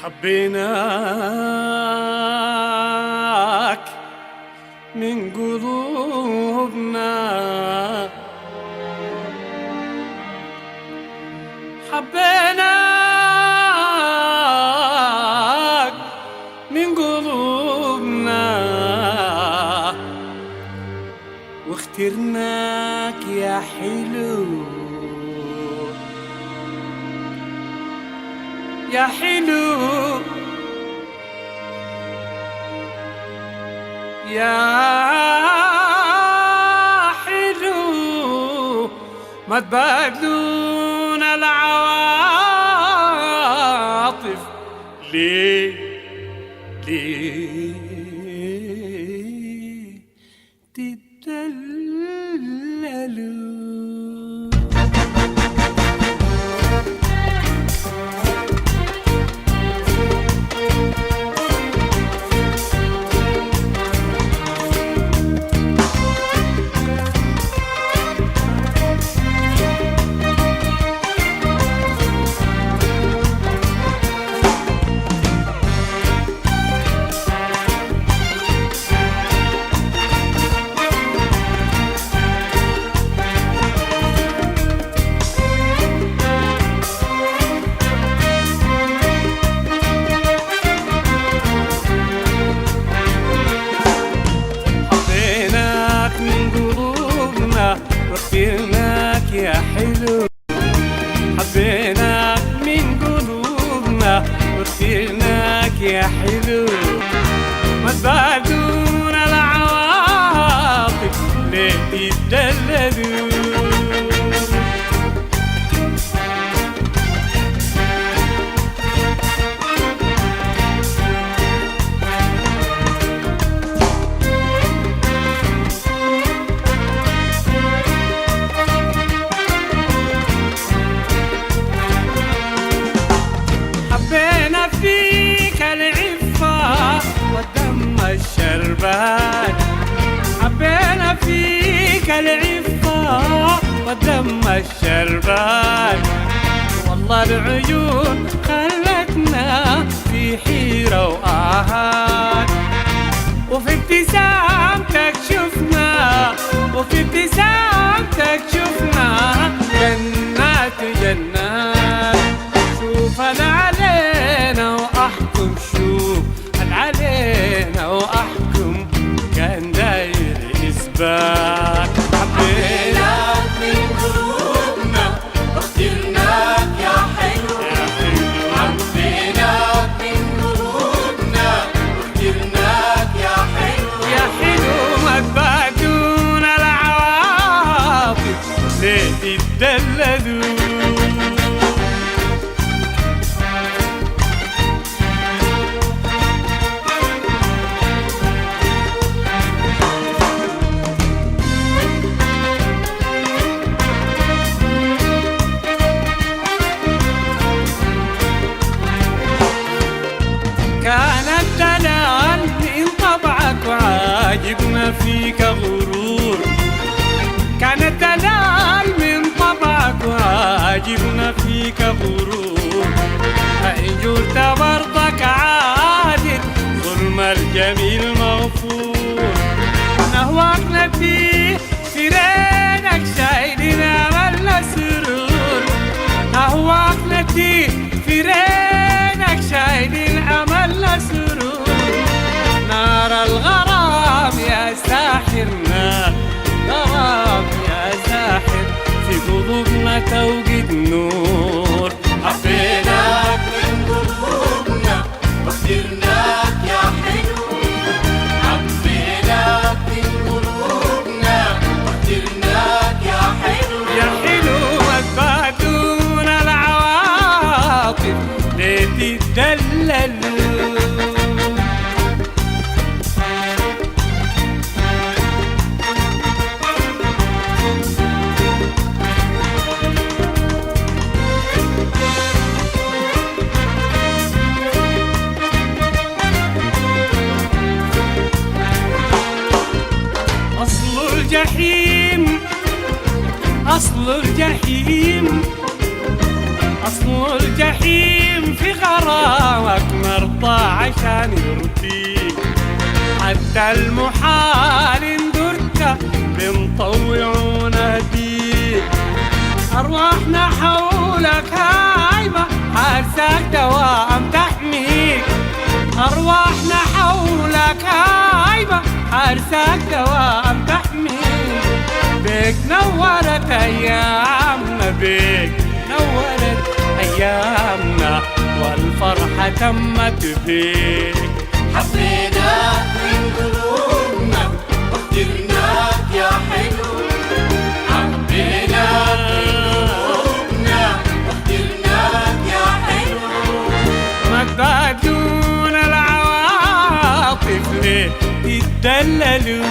حبيناك من قلوبنا، حبيناك من قلوبنا، واخترناك يا حلو يا حلو يا حلو، ما تبادلون العواطف ليه تتدللوا؟ واخترناك يا حلو، حبيناك من قلوبنا، واخترناك يا حلو، ما تبعدون العواطف ليه تتدللوا؟ حبينا فيك العفة والدم الشربان، حبينا فيك العفة والدم الشربان، والله العيون خلتنا في حيرة وآهات، وفي ابتسامتك شفنا، وفي ابتسامتك شفنا جنات جنات. شوف علينا واحكم، شوف علينا واحكم، كان داير اثبات. حبيناك من قلوبنا، واخترناك يا حلو، حبيناك من قلوبنا، واخترناك يا حلو يا حلو، ما تبعدون العواطف ليه تتدللوا؟ كان الدلال من طبعك وعاجبنا فيك غرور، كان الدلال من طبعك وعاجبنا فيك غرور، فإن جرت برضك عادل ظلم الجميل مغفور، نهواك نبيه في رينك شايلين أملنا سرور، نهواك نبيه في رينك شايلين أملنا سرور، نار الغرام يا ساحر، نار غرام يا ساحر، في قلوبنا توقد نور. حبيناك من قلوبنا، واخترناك يا حلو، حبيناك من قلوبنا، واخترناك يا حلو يا حلو، ما تبعدون العواطف ليه تتدللوا؟ أصل الجحيم، أصل الجحيم مين في غرامك مرضى عشان يرضيك، حتى المحال ندرك بنطوع ونهديك. أرواحنا حولك هايبة حارسك دوام تحميك، أرواحنا حولك هايبة حارسك دوام تحميك. بيك نورت أيامنا، بيك نورت أيامنا، والفرحة تمت بيك. حبيناك من قلوبنا واخترناك يا حلو، حبيناك من قلوبنا واخترناك يا حلو. ما تبادلون العواطف ليه تتدللوا،